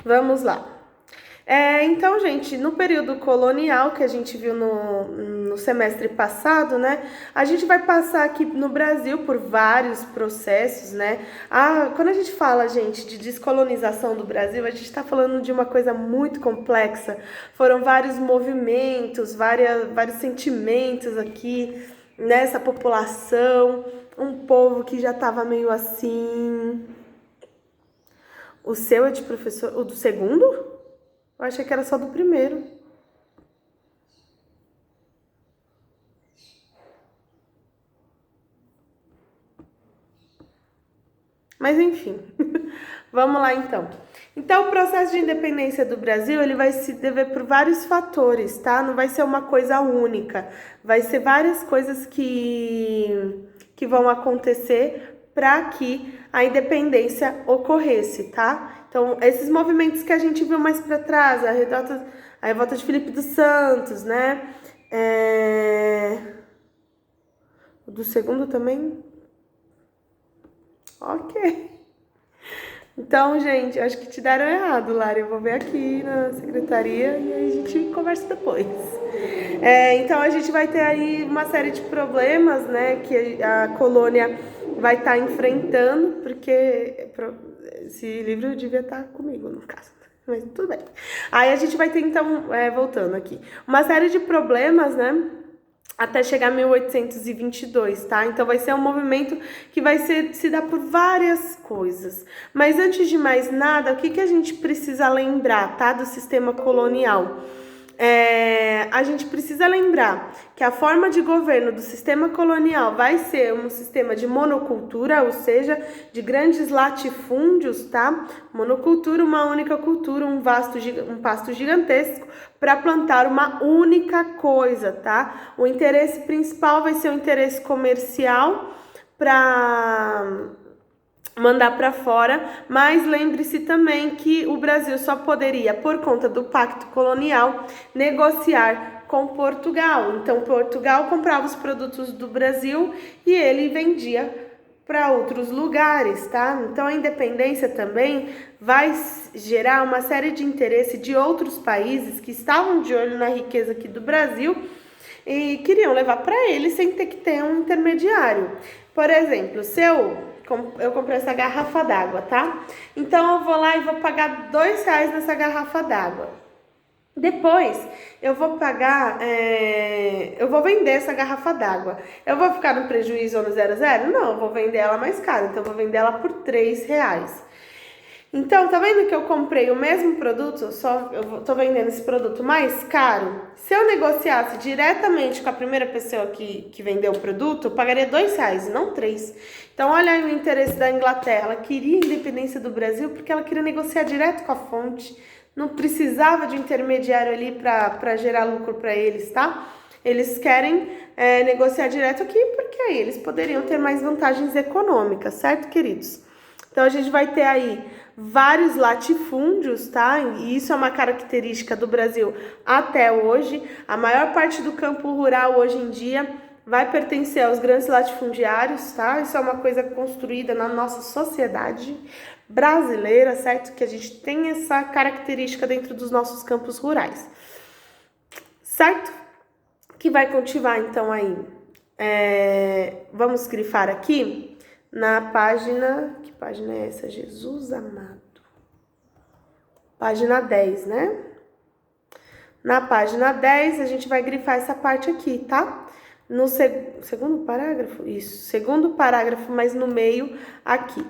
Vamos lá. Então, gente, no período colonial que a gente viu no semestre passado, né? A gente vai passar aqui no Brasil por vários processos, né? Quando a gente fala, gente, de descolonização do Brasil, a gente está falando de uma coisa muito complexa. Foram vários movimentos, vários sentimentos aqui nessa população, um povo que já estava meio assim. O seu é de professor, o do segundo? Eu achei que era só do primeiro. Mas enfim, vamos lá então. Então, o processo de independência do Brasil, ele vai se dever por vários fatores, tá? Não vai ser uma coisa única. Vai ser várias coisas que vão acontecer para que a independência ocorresse, tá? Então, esses movimentos que a gente viu mais para trás, a revolta de Filipe dos Santos, né? O do segundo também. Ok. Então, gente, acho que te deram errado, Lara. Eu vou ver aqui na secretaria e aí a gente conversa depois. Então, a gente vai ter aí uma série de problemas, né, que a colônia vai estar enfrentando, porque esse livro devia estar comigo, no caso. Mas tudo bem. Aí a gente vai ter, então, voltando aqui, uma série de problemas, né? Até chegar a 1822, tá? Então vai ser um movimento que vai se dar por várias coisas. Mas antes de mais nada, o que a gente precisa lembrar, tá? Do sistema colonial? A gente precisa lembrar que a forma de governo do sistema colonial vai ser um sistema de monocultura, ou seja, de grandes latifúndios, tá? Monocultura, uma única cultura, um pasto gigantesco para plantar uma única coisa, tá? O interesse principal vai ser o interesse comercial para mandar para fora, mas lembre-se também que o Brasil só poderia, por conta do pacto colonial, negociar com Portugal. Então, Portugal comprava os produtos do Brasil e ele vendia para outros lugares, tá? Então, a independência também vai gerar uma série de interesse de outros países que estavam de olho na riqueza aqui do Brasil e queriam levar para eles sem ter que ter um intermediário. Por exemplo, se eu comprei essa garrafa d'água, tá? Então eu vou lá e vou pagar R$2 nessa garrafa d'água. Depois eu vou pagar, eu vou vender essa garrafa d'água. Eu vou ficar no prejuízo ou no 0,0? Não, eu vou vender ela mais cara. Então eu vou vender ela por R$3. Então, tá vendo que eu comprei o mesmo produto, só eu tô vendendo esse produto mais caro? Se eu negociasse diretamente com a primeira pessoa que vendeu o produto, eu pagaria R$2 e não 3. Então, olha aí o interesse da Inglaterra. Ela queria a independência do Brasil porque ela queria negociar direto com a fonte. Não precisava de um intermediário ali para gerar lucro para eles, tá? Eles querem negociar direto aqui porque aí eles poderiam ter mais vantagens econômicas, certo, queridos? Então, a gente vai ter aí vários latifúndios, tá? E isso é uma característica do Brasil até hoje. A maior parte do campo rural hoje em dia vai pertencer aos grandes latifundiários, tá? Isso é uma coisa construída na nossa sociedade brasileira, certo? Que a gente tem essa característica dentro dos nossos campos rurais, certo? Que vai continuar, então, aí. Vamos grifar aqui na página... Que página é essa? Jesus amado. Página 10, né? Na página 10, a gente vai grifar essa parte aqui, tá? No segundo parágrafo? Isso, segundo parágrafo, mas no meio aqui.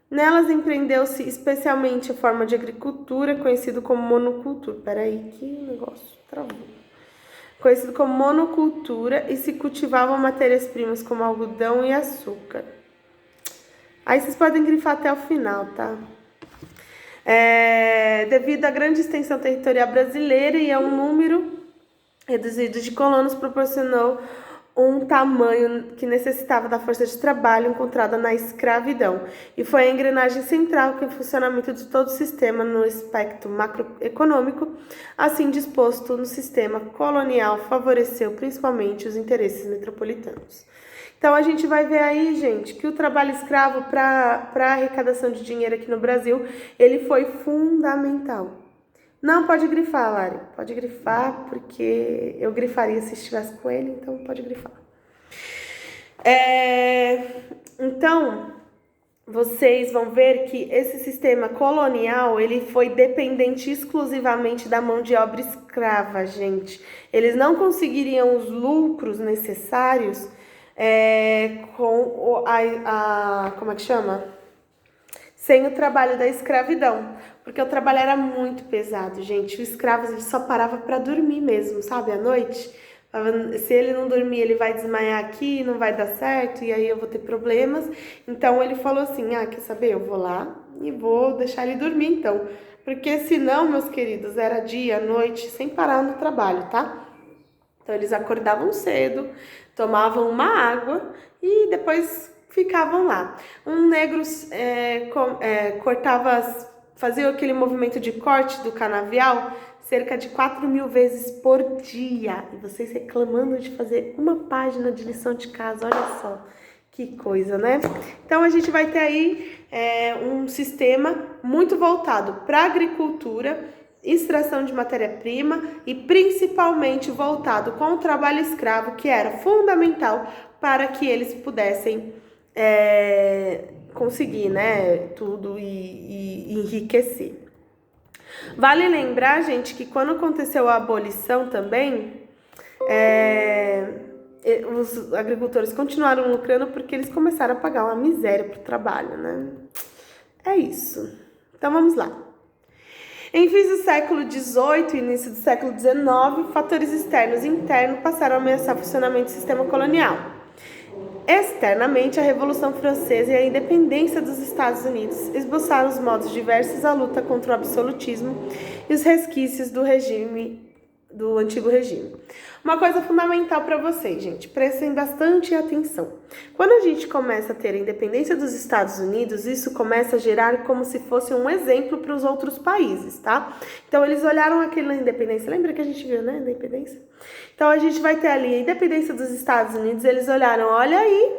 Nelas empreendeu-se especialmente a forma de agricultura, conhecido como monocultura. Peraí, que negócio travou. Conhecido como monocultura, e se cultivavam matérias-primas como algodão e açúcar. Aí vocês podem grifar até o final, tá? Devido à grande extensão territorial brasileira e a um número reduzido de colonos, proporcionou um tamanho que necessitava da força de trabalho encontrada na escravidão, e foi a engrenagem central que o funcionamento de todo o sistema no aspecto macroeconômico, assim disposto no sistema colonial, favoreceu principalmente os interesses metropolitanos. Então a gente vai ver aí, gente, que o trabalho escravo para arrecadação de dinheiro aqui no Brasil, ele foi fundamental. Não, pode grifar, Lari. Pode grifar, porque eu grifaria se estivesse com ele, então pode grifar. Então, vocês vão ver que esse sistema colonial, ele foi dependente exclusivamente da mão de obra escrava, gente. Eles não conseguiriam os lucros necessários com como é que chama? Sem o trabalho da escravidão, porque o trabalho era muito pesado, gente. O escravo ele só parava para dormir mesmo, sabe, à noite. Se ele não dormir, ele vai desmaiar aqui, não vai dar certo, e aí eu vou ter problemas. Então ele falou assim, quer saber, eu vou lá e vou deixar ele dormir então. Porque senão, meus queridos, era dia, noite, sem parar no trabalho, tá? Então eles acordavam cedo, tomavam uma água e depois ficavam lá. Um negro fazia aquele movimento de corte do canavial cerca de 4.000 vezes por dia. E vocês reclamando de fazer uma página de lição de casa, olha só que coisa, né? Então a gente vai ter aí um sistema muito voltado para a agricultura, extração de matéria-prima e principalmente voltado com o trabalho escravo, que era fundamental para que eles pudessem conseguir, né, tudo e enriquecer. Vale lembrar, gente, que quando aconteceu a abolição também, os agricultores continuaram lucrando porque eles começaram a pagar uma miséria pro trabalho, né? É isso. Então vamos lá. Em fins do século XVIII e início do século XIX, fatores externos e internos passaram a ameaçar o funcionamento do sistema colonial. Externamente, a Revolução Francesa e a independência dos Estados Unidos esboçaram os modos diversos à luta contra o absolutismo e os resquícios do antigo regime. Uma coisa fundamental para vocês, gente, prestem bastante atenção. Quando a gente começa a ter a independência dos Estados Unidos, isso começa a gerar como se fosse um exemplo para os outros países, tá? Então, eles olharam aquilo na independência, lembra que a gente viu, né, a independência? Então, a gente vai ter ali a independência dos Estados Unidos, eles olharam, olha aí,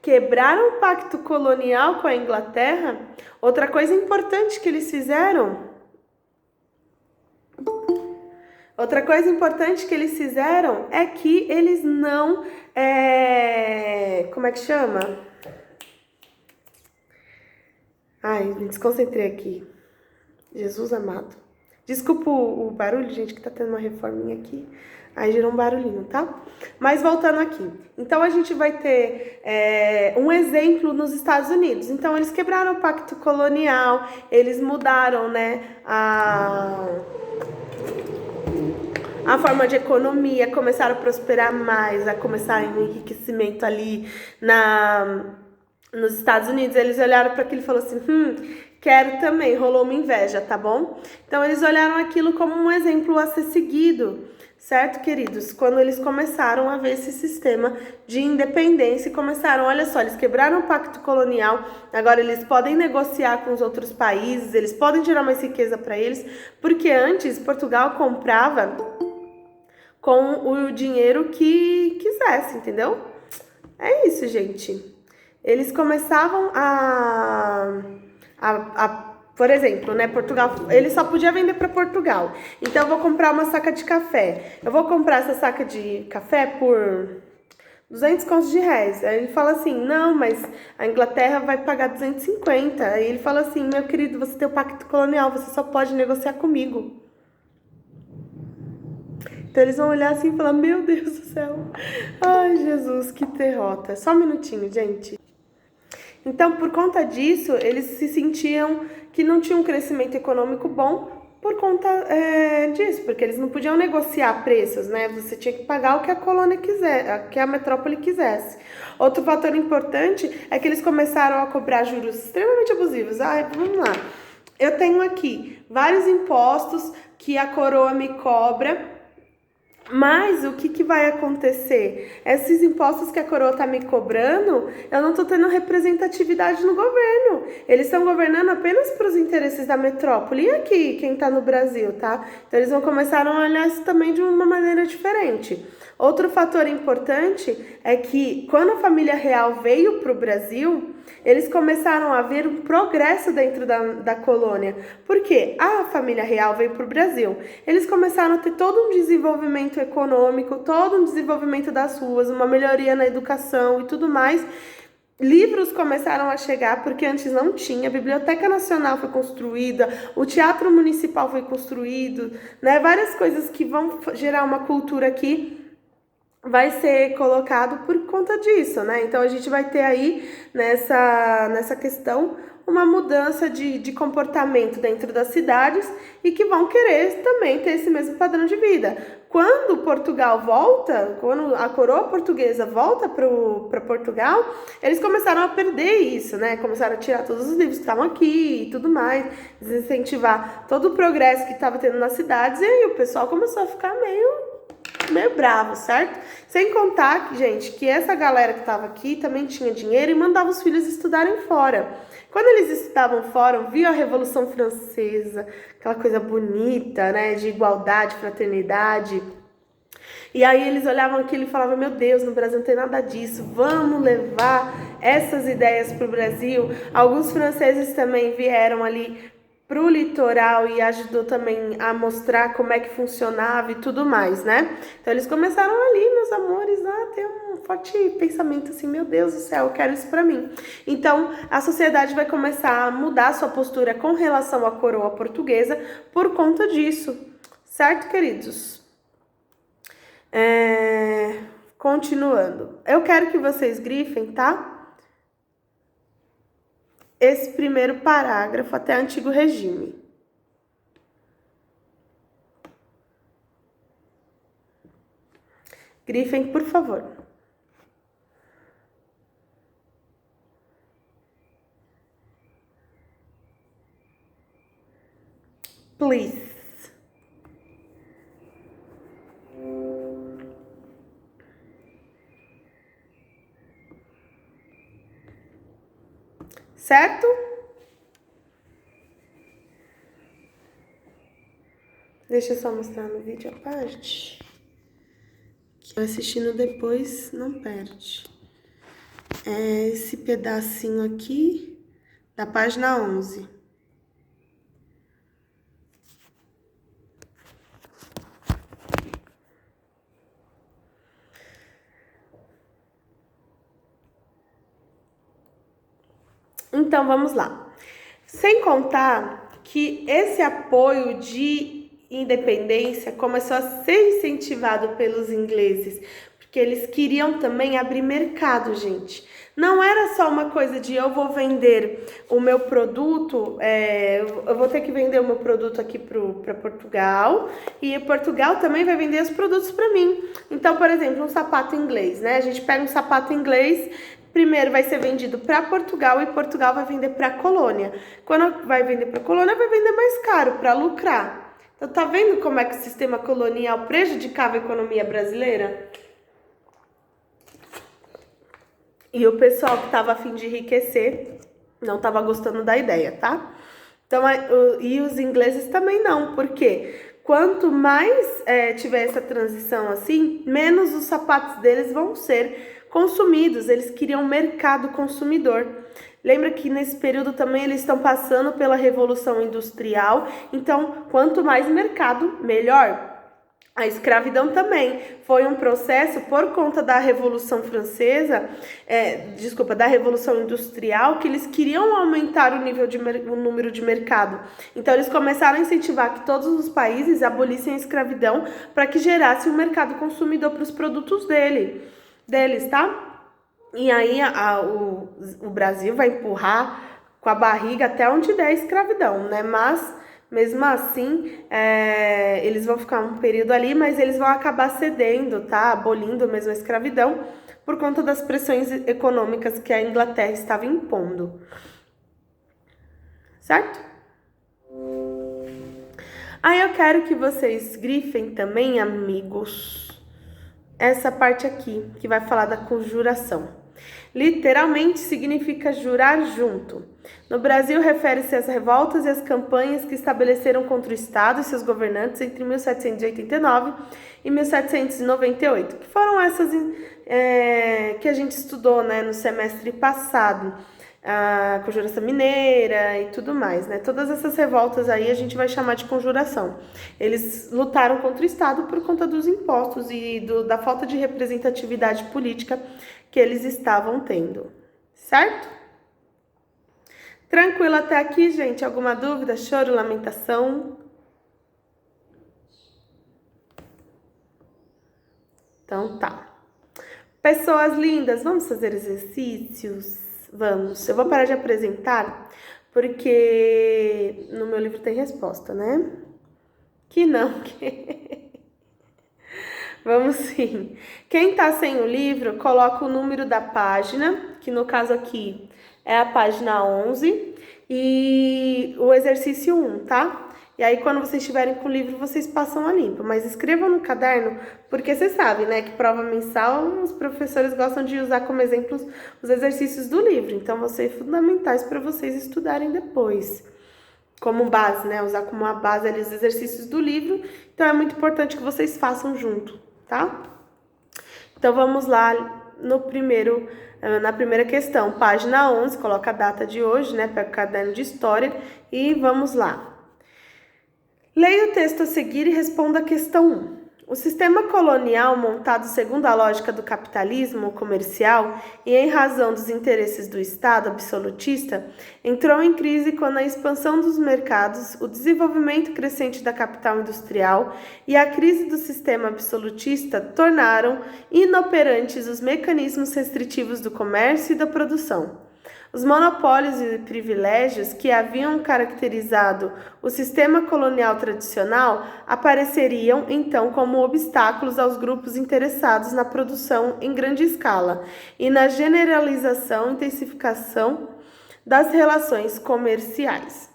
quebraram o pacto colonial com a Inglaterra. Outra coisa importante que eles fizeram... é que eles não... como é que chama? Ai, me desconcentrei aqui. Jesus amado. Desculpa o barulho, gente, que tá tendo uma reforminha aqui. Aí gerou um barulhinho, tá? Mas voltando aqui. Então, a gente vai ter um exemplo nos Estados Unidos. Então, eles quebraram o pacto colonial, eles mudaram, né, a forma de economia, começaram a prosperar mais, a começar um enriquecimento ali nos Estados Unidos. Eles olharam para aquilo e falaram assim, quero também, rolou uma inveja, tá bom? Então, eles olharam aquilo como um exemplo a ser seguido, certo, queridos? Quando eles começaram a ver esse sistema de independência e começaram, olha só, eles quebraram o pacto colonial, agora eles podem negociar com os outros países, eles podem gerar mais riqueza para eles, porque antes Portugal comprava com o dinheiro que quisesse, entendeu? É isso, gente. Eles começavam por exemplo, né, Portugal, ele só podia vender para Portugal. Então, eu vou comprar uma saca de café. Eu vou comprar essa saca de café por 200 contos de réis. Aí ele fala assim, não, mas a Inglaterra vai pagar 250. Aí ele fala assim, meu querido, você tem o pacto colonial, você só pode negociar comigo. Então, eles vão olhar assim e falar, meu Deus do céu. Ai, Jesus, que derrota. Só um minutinho, gente. Então, por conta disso, eles se sentiam que não tinham um crescimento econômico bom por conta disso, porque eles não podiam negociar preços, né? Você tinha que pagar o que a colônia quiser, que a metrópole quisesse. Outro fator importante é que eles começaram a cobrar juros extremamente abusivos. Vamos lá. Eu tenho aqui vários impostos que a coroa me cobra Mas o que vai acontecer? Esses impostos que a coroa está me cobrando, eu não estou tendo representatividade no governo. Eles estão governando apenas para os interesses da metrópole. E aqui, quem está no Brasil, tá? Então eles vão começar a olhar isso também de uma maneira diferente. Outro fator importante é que quando a família real veio para o Brasil, eles começaram a ver um progresso dentro da colônia. Por quê? A família real veio para o Brasil. Eles começaram a ter todo um desenvolvimento econômico, todo um desenvolvimento das ruas, uma melhoria na educação e tudo mais. Livros começaram a chegar, porque antes não tinha, a Biblioteca Nacional foi construída, o Teatro Municipal foi construído, né? Várias coisas que vão gerar uma cultura aqui vai ser colocado por conta disso, né? Então a gente vai ter aí nessa questão uma mudança de comportamento dentro das cidades e que vão querer também ter esse mesmo padrão de vida. Quando Portugal volta, quando a coroa portuguesa volta para Portugal, eles começaram a perder isso, né? Começaram a tirar todos os livros que estavam aqui e tudo mais, desincentivar todo o progresso que estava tendo nas cidades, e aí o pessoal começou a ficar meio bravo, certo? Sem contar, gente, que essa galera que estava aqui também tinha dinheiro e mandava os filhos estudarem fora. Quando eles estudavam fora, viam a Revolução Francesa, aquela coisa bonita, né, de igualdade, fraternidade. E aí eles olhavam aquilo e falavam, meu Deus, no Brasil não tem nada disso, vamos levar essas ideias para o Brasil. Alguns franceses também vieram ali para o litoral e ajudou também a mostrar como é que funcionava e tudo mais, né? Então eles começaram ali, meus amores, a ter um forte pensamento assim, meu Deus do céu, eu quero isso para mim. Então a sociedade vai começar a mudar sua postura com relação à coroa portuguesa por conta disso, certo, queridos? Continuando, eu quero que vocês grifem, tá? Esse primeiro parágrafo até Antigo Regime. Grifem, por favor. Please. Certo? Deixa eu só mostrar no vídeo a parte. Que assistindo depois não perde. É esse pedacinho aqui da página 11. Então, vamos lá. Sem contar que esse apoio de independência começou a ser incentivado pelos ingleses, porque eles queriam também abrir mercado, gente. Não era só uma coisa de eu vou vender o meu produto, eu vou ter que vender o meu produto aqui para Portugal, e Portugal também vai vender os produtos para mim. Então, por exemplo, um sapato inglês, né? A gente pega um sapato inglês, primeiro vai ser vendido para Portugal e Portugal vai vender para a colônia. Quando vai vender para a colônia, vai vender mais caro para lucrar. Então, tá vendo como é que o sistema colonial prejudicava a economia brasileira? E o pessoal que estava a fim de enriquecer não estava gostando da ideia, tá? Então, e os ingleses também não, porque quanto mais tiver essa transição assim, menos os sapatos deles vão ser consumidos. Eles queriam mercado consumidor. Lembra que nesse período também eles estão passando pela Revolução Industrial, então quanto mais mercado, melhor. A escravidão também foi um processo por conta da Revolução Francesa, da Revolução Industrial, que eles queriam aumentar o número de mercado. Então eles começaram a incentivar que todos os países abolissem a escravidão para que gerasse um mercado consumidor para os produtos deles, tá? E aí o Brasil vai empurrar com a barriga até onde der a escravidão, né? Mas mesmo assim, eles vão ficar um período ali, mas eles vão acabar cedendo, tá? Abolindo mesmo a escravidão por conta das pressões econômicas que a Inglaterra estava impondo. Certo? Aí eu quero que vocês grifem também, amigos, essa parte aqui, que vai falar da conjuração. Literalmente significa jurar junto. No Brasil, refere-se às revoltas e às campanhas que estabeleceram contra o Estado e seus governantes entre 1789 e 1798, que foram essas que a gente estudou, né, no semestre passado, a Conjuração Mineira e tudo mais, né? Todas essas revoltas aí a gente vai chamar de conjuração. Eles lutaram contra o Estado por conta dos impostos e da falta de representatividade política que eles estavam tendo, certo? Tranquilo até aqui, gente? Alguma dúvida, choro, lamentação? Então tá. Pessoas lindas, vamos fazer exercícios? Vamos. Eu vou parar de apresentar, porque no meu livro tem resposta, né? Que não. Vamos sim. Quem tá sem o livro, coloca o número da página, que no caso aqui é a página 11, e o exercício 1, tá? E aí, quando vocês estiverem com o livro, vocês passam a limpo. Mas escrevam no caderno, porque vocês sabem, né, que prova mensal, os professores gostam de usar como exemplos os exercícios do livro. Então, vão ser fundamentais para vocês estudarem depois. Como base, né? Usar como uma base ali os exercícios do livro. Então, é muito importante que vocês façam junto, tá? Então, vamos lá no primeiro... Na primeira questão, página 11, coloca a data de hoje, né, para o caderno de história, e vamos lá. Leia o texto a seguir e responda a questão 1. O sistema colonial, montado segundo a lógica do capitalismo comercial e em razão dos interesses do Estado absolutista, entrou em crise quando a expansão dos mercados, o desenvolvimento crescente da capital industrial e a crise do sistema absolutista tornaram inoperantes os mecanismos restritivos do comércio e da produção. Os monopólios e privilégios que haviam caracterizado o sistema colonial tradicional apareceriam, então, como obstáculos aos grupos interessados na produção em grande escala e na generalização e intensificação das relações comerciais.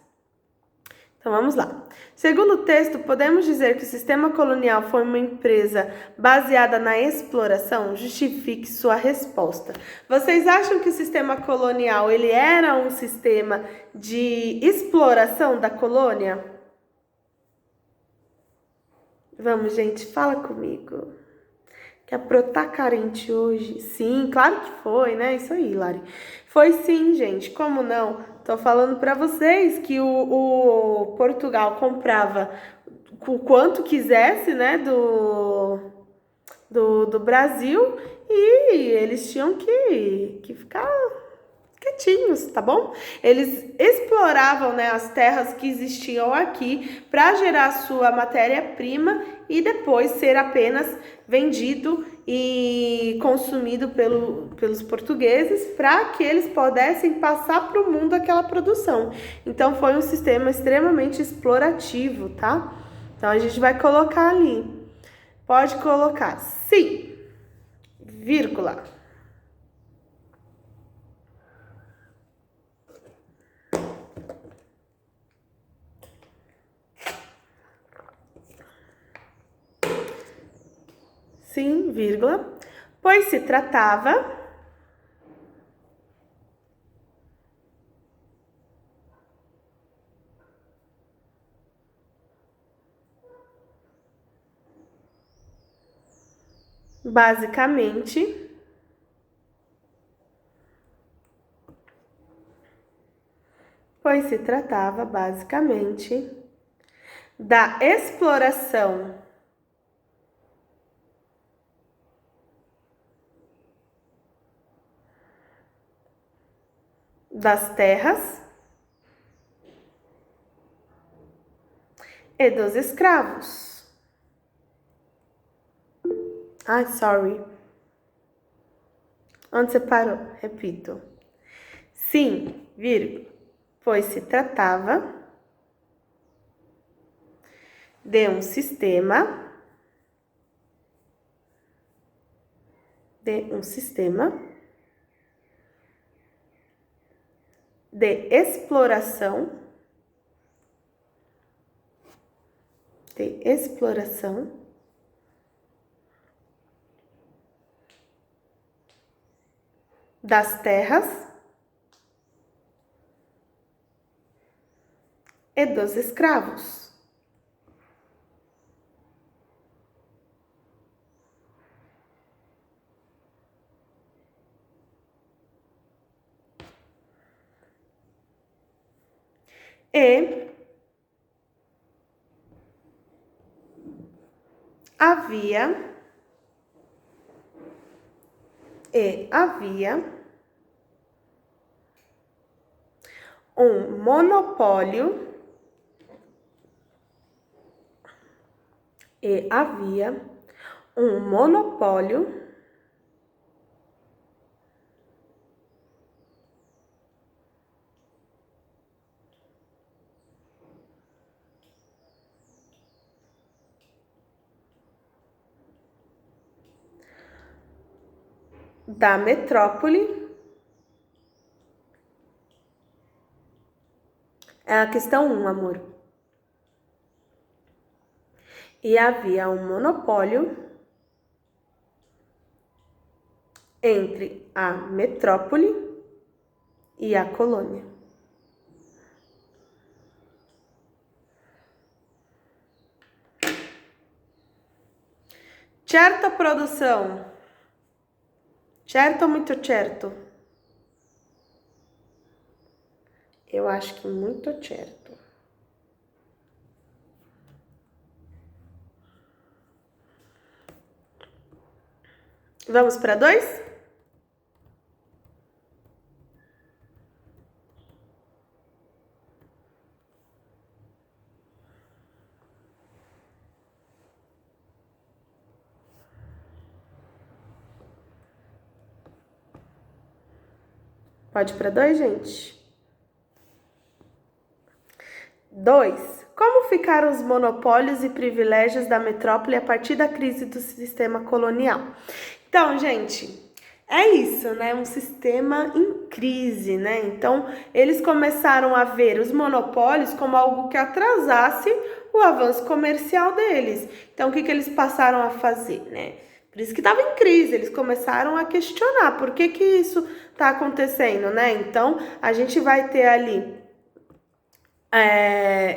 Então, vamos lá. Segundo o texto, podemos dizer que o sistema colonial foi uma empresa baseada na exploração? Justifique sua resposta. Vocês acham que o sistema colonial ele era um sistema de exploração da colônia? Vamos, gente, fala comigo. Que a Pro tá carente hoje. Sim, claro que foi, né? Isso aí, Lari. Foi sim, gente. Como não? Tô falando para vocês que o Portugal comprava o quanto quisesse, né, do Brasil, e eles tinham que ficar quietinhos, tá bom? Eles exploravam, né, as terras que existiam aqui para gerar sua matéria-prima e depois ser apenas vendido e consumido pelos portugueses para que eles pudessem passar para o mundo aquela produção. Então foi um sistema extremamente explorativo, tá? Então a gente vai colocar ali. Pode colocar sim, vírgula. Sim, vírgula, pois se tratava basicamente da exploração das terras e dos escravos. Ai, sorry. Onde você parou? Repito. Sim, vírgula, pois se tratava de um sistema de exploração de exploração das terras e dos escravos. E havia um monopólio da metrópole. É a questão 1, amor. E havia um monopólio entre a metrópole e a colônia. Certo, produção? Certo ou muito certo? Eu acho que muito certo. Vamos para 2? Pode ir para 2, gente? 2. Como ficaram os monopólios e privilégios da metrópole a partir da crise do sistema colonial? Então, gente, é isso, né? Um sistema em crise, né? Então, eles começaram a ver os monopólios como algo que atrasasse o avanço comercial deles. Então, o que eles passaram a fazer, né? Por isso que estava em crise, eles começaram a questionar por que isso está acontecendo, né? Então, a gente vai ter ali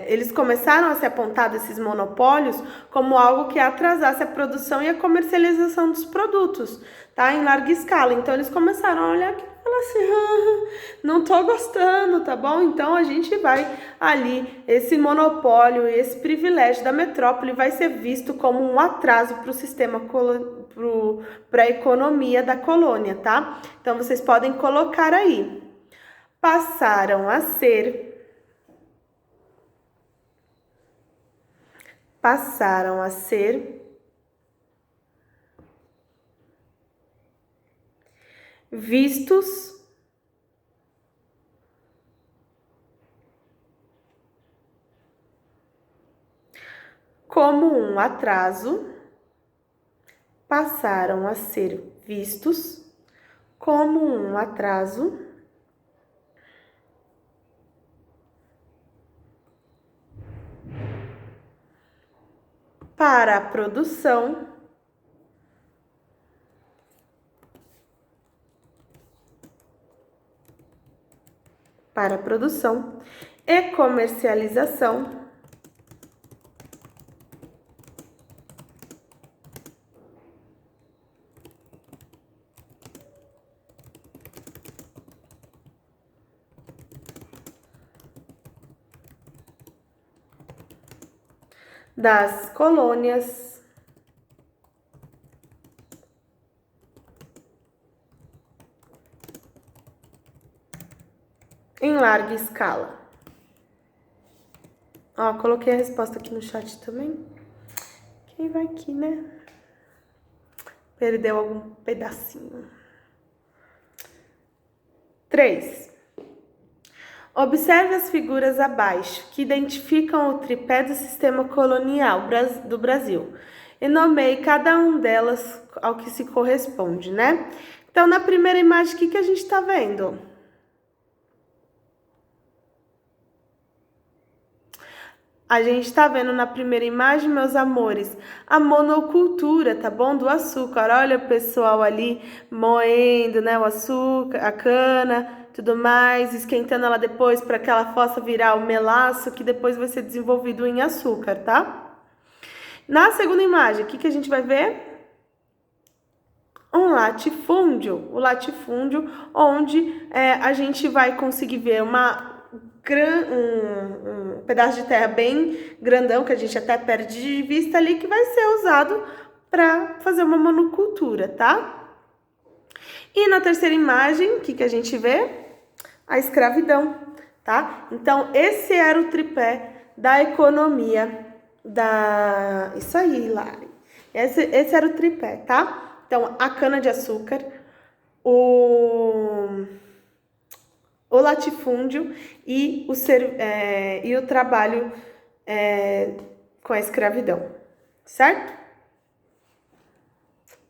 eles começaram a se apontar desses monopólios como algo que atrasasse a produção e a comercialização dos produtos, tá? Em larga escala. Então, eles começaram a olhar aquilo e falar assim, não tô gostando, tá bom? Então, a gente vai ali, esse monopólio, esse privilégio da metrópole vai ser visto como um atraso para o sistema, para a economia da colônia, tá? Então, vocês podem colocar aí. Passaram a ser vistos como um atraso, passaram a ser vistos como um atraso para a produção e comercialização das colônias em larga escala. Ó, coloquei a resposta aqui no chat também. Quem vai aqui, né? Perdeu algum pedacinho. 3. Observe as figuras abaixo, que identificam o tripé do sistema colonial do Brasil, e nomeie cada uma delas ao que se corresponde, né? Então, na primeira imagem, o que a gente está vendo? A gente tá vendo na primeira imagem, meus amores, a monocultura, tá bom? Do açúcar. Olha o pessoal ali moendo, né? O açúcar, a cana, tudo mais, esquentando ela depois para que ela possa virar o melaço que depois vai ser desenvolvido em açúcar, tá? Na segunda imagem, o que que a gente vai ver? Um latifúndio. O latifúndio, onde a gente vai conseguir ver um pedaço de terra bem grandão, que a gente até perde de vista ali, que vai ser usado para fazer uma monocultura, tá? E na terceira imagem, o que que a gente vê? A escravidão, tá? Então, esse era o tripé da economia da... Isso aí, Lari. Esse era o tripé, tá? Então, a cana-de-açúcar, o latifúndio e o trabalho com a escravidão, certo?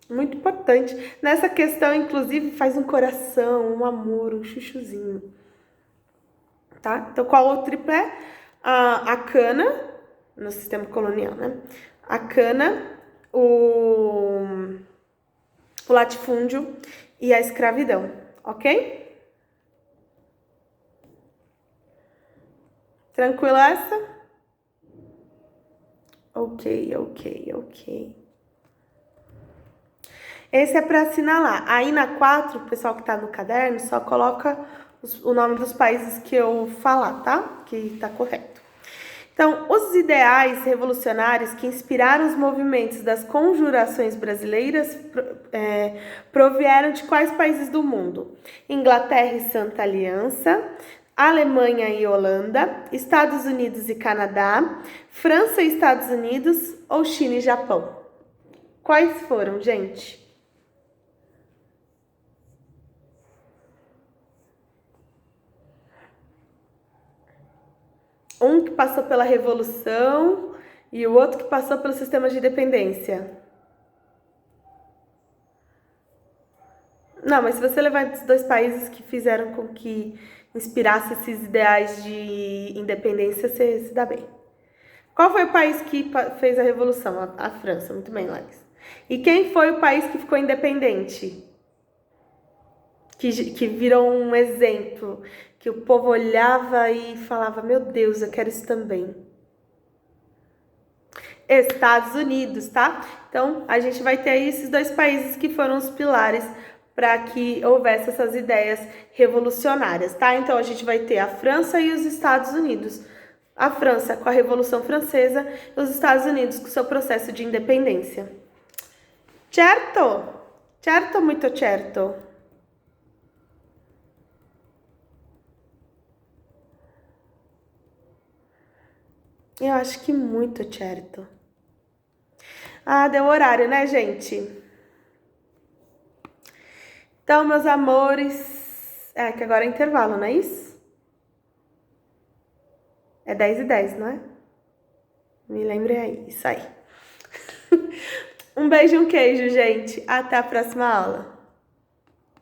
Muito importante. Nessa questão, inclusive, faz um coração, um amor, um chuchuzinho, tá? Então, qual o tripé? A cana, no sistema colonial, né? A cana, o latifúndio e a escravidão, ok? Tranquilo essa? Ok. Esse é para assinalar. Aí na 4, o pessoal que tá no caderno, só coloca o nome dos países que eu falar, tá? Que tá correto. Então, os ideais revolucionários que inspiraram os movimentos das conjurações brasileiras provieram de quais países do mundo? Inglaterra e Santa Aliança, Alemanha e Holanda, Estados Unidos e Canadá, França e Estados Unidos ou China e Japão? Quais foram, gente? Um que passou pela Revolução e o outro que passou pelo sistema de independência. Não, mas se você levar esses dois países que fizeram com que inspirasse esses ideais de independência, você se dá bem. Qual foi o país que fez a Revolução? A França, muito bem, Laís. E quem foi o país que ficou independente? Que virou um exemplo, que o povo olhava e falava, meu Deus, eu quero isso também. Estados Unidos, tá? Então, a gente vai ter aí esses dois países que foram os pilares para que houvesse essas ideias revolucionárias, tá? Então, a gente vai ter a França e os Estados Unidos. A França com a Revolução Francesa e os Estados Unidos com o seu processo de independência. Certo? Certo, muito certo. Eu acho que muito certo. Ah, deu horário, né, gente? Então, meus amores... que agora é intervalo, não é isso? É 10h10, não é? Me lembrei aí, isso aí. Um beijo e um queijo, gente. Até a próxima aula.